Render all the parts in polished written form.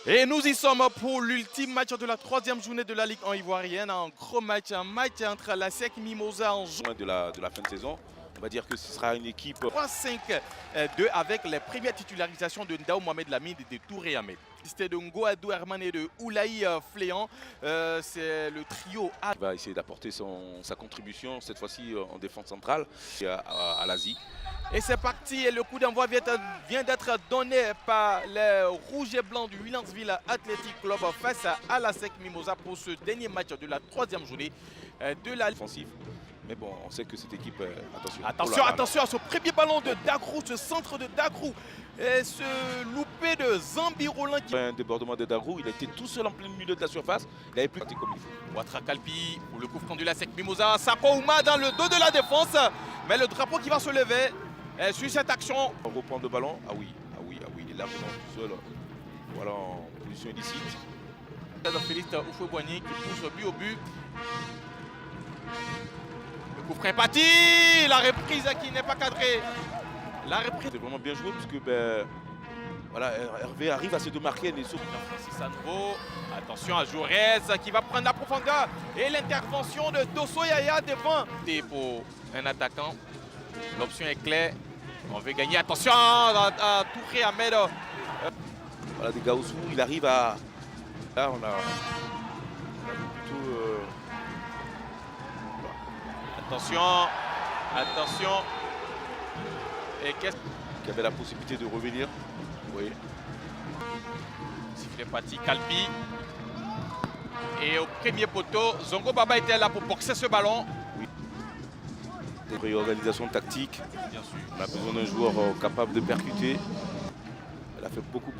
Et nous y sommes pour l'ultime match de la troisième journée de la Ligue en ivoirienne. Un gros match, un match entre la SEC Mimosa en juin de la fin de saison. On va dire que ce sera une équipe 3-5-2 avec les premières titularisations de Ndao Mohamed Lamine et de Touré Ahmed. C'était de Ngoadou Herman et de Oulaï Fléan. C'est le trio A. qui va essayer d'apporter sa contribution, cette fois-ci en défense centrale, à l'Asie. Et c'est parti, et le coup d'envoi vient d'être donné par les rouges et blancs du Williamsville Athletic Club face à la SEC Mimosa pour ce dernier match de la troisième journée de la Ligue. Offensive. Mais bon, on sait que cette équipe, attention. Attention, attention à ce premier ballon de Dagrou, ce centre de Dagrou. Et ce loupé de Zambi Roland qui... Un débordement de Dagrou, il était tout seul en plein milieu de la surface. Il avait plus comme il faut. Ouattara Kalpi pour le coup franc de la SEC Mimosa. Sako Ouma dans le dos de la défense. Mais le drapeau qui va se lever sur cette action. On reprend le ballon. Ah oui, il est largement tout seul. Voilà, en position illicite. Félix Oufoué-Boigny qui pousse but au but. Le coup franc est parti. La reprise qui n'est pas cadrée. La reprise. C'est vraiment bien joué parce que voilà, Hervé arrive à se démarquer. Francis Sandro. Attention à Jaurès qui va prendre la profondeur. Et l'intervention de Dosso Yaya devant. Et pour un attaquant, l'option est claire. On veut gagner. Attention à Touré Ahmed. Voilà, des Gaoussou, il arrive à... Là, on a plutôt... Attention. Attention. Et qu'est-ce qui avait la possibilité de revenir. Oui. Sifflet parti, Kalpi. Et au premier poteau, Zongo Baba était là pour boxer ce ballon. Oui. Des réorganisations tactiques. Bien sûr. On a besoin d'un joueur capable de percuter. Elle a fait beaucoup de...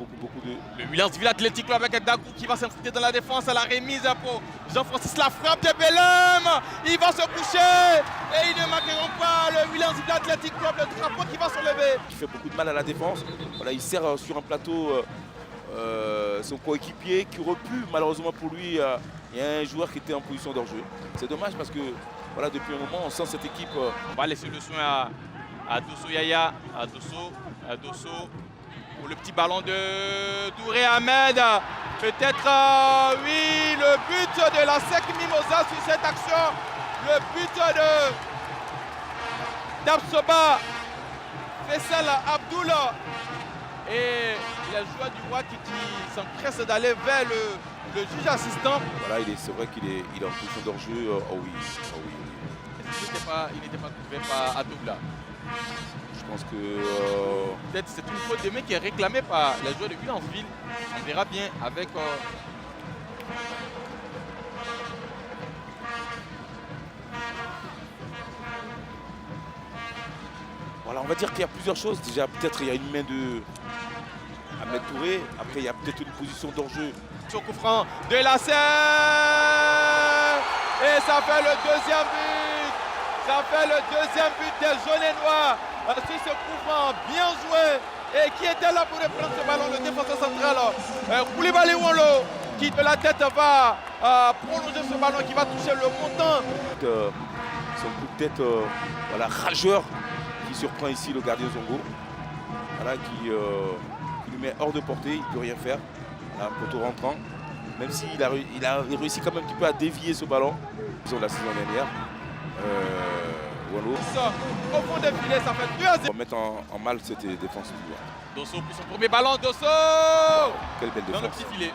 Le Williamsville Athletic Club avec Dagrou qui va s'infiltrer dans la défense à la remise pour Jean-Francis. La frappe de Bellem. Il va se coucher et ils ne marqueront pas. Le Williamsville Athletic Club, le drapeau qui va se lever. Il fait beaucoup de mal à la défense. Voilà, il sert sur un plateau son coéquipier qui aurait pu, malheureusement pour lui, il y a un joueur qui était en position d'hors-jeu. C'est dommage parce que voilà, depuis un moment, on sent cette équipe... On va laisser le soin à Dosso Yaya, à Dosso. Pour le petit ballon de Touré Ahmed. Peut-être, oui, le but de la SEC Mimosa sur cette action. Le but de Dabsoba, Faisal Abdoul. Et les joueurs du WAC qui s'empressent d'aller vers le juge assistant. Voilà, c'est vrai qu'il est en position d'hors-jeu. Oh oui. Il n'était pas trouvé par Adoubla. Je pense que... Peut-être c'est une faute de main qui est réclamée par les joueurs de Williamsville. On verra bien avec... Voilà, on va dire qu'il y a plusieurs choses. Déjà, peut-être il y a une main de Ahmed Touré. Après, il y a peut-être une position d'hors-jeu. Sur coup franc de la SEC. Et ça fait le deuxième but. Ça fait le deuxième but des jaunes et noirs. Sur ce coup franc bien joué. Et qui était là pour reprendre ce ballon, le défenseur central. Koulibaly Wolo qui de la tête va prolonger ce ballon qui va toucher le montant. Son coup de tête voilà, rageur qui surprend ici le gardien Zongo. Voilà, qui lui met hors de portée, il ne peut rien faire. Voilà, un poteau rentrant. Même s'il a réussi quand même un petit peu à dévier ce ballon. Disons la saison dernière. Wolo. Au fond des filets, ça fait 2-0. On va mettre en mal cette défense. Dosso pour son premier ballon, Dosso. Quelle belle défense. Dans le petit filet.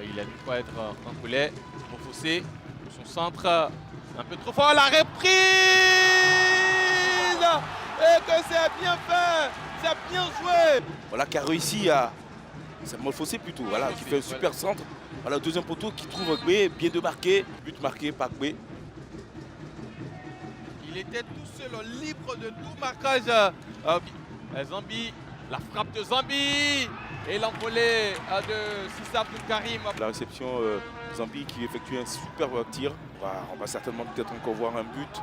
Il a dû pas être encoulé, trop faussé. Son centre un peu trop fort. La reprise. Et que c'est bien fait. C'est bien joué. Voilà, qui a réussi à... C'est Molfossé plutôt, voilà, qui fait un super centre. Voilà, le deuxième poteau qui trouve Gbé, bien démarqué. But marqué par Gbé. Il était tout seul, libre de tout marquage. Zambi, la frappe de Zambi. Et l'envolée de Sissa Abdul Karim. La réception Zambi qui effectue un super tir. On va certainement peut-être encore voir un but.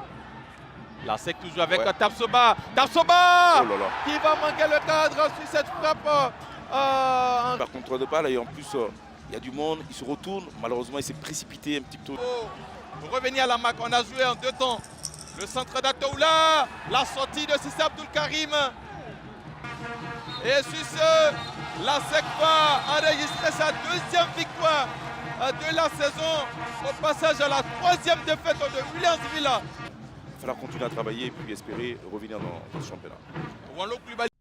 La SEC toujours avec Dabsoba. Dabsoba oh là là. Qui va manquer le cadre sur cette frappe. Par contre de balle et en plus il y a du monde, il se retourne. Malheureusement il s'est précipité un petit peu. Pour revenir à la MAC, on a joué en 2 temps. Le centre d'Atoula, la sortie de Sissa Abdul Karim. Et sur ce La SECFA a enregistré sa deuxième victoire de la saison. Au passage à la troisième défaite de Williamsville. Il va falloir continuer à travailler et puis espérer revenir dans ce championnat. Wanlo Koulibaly.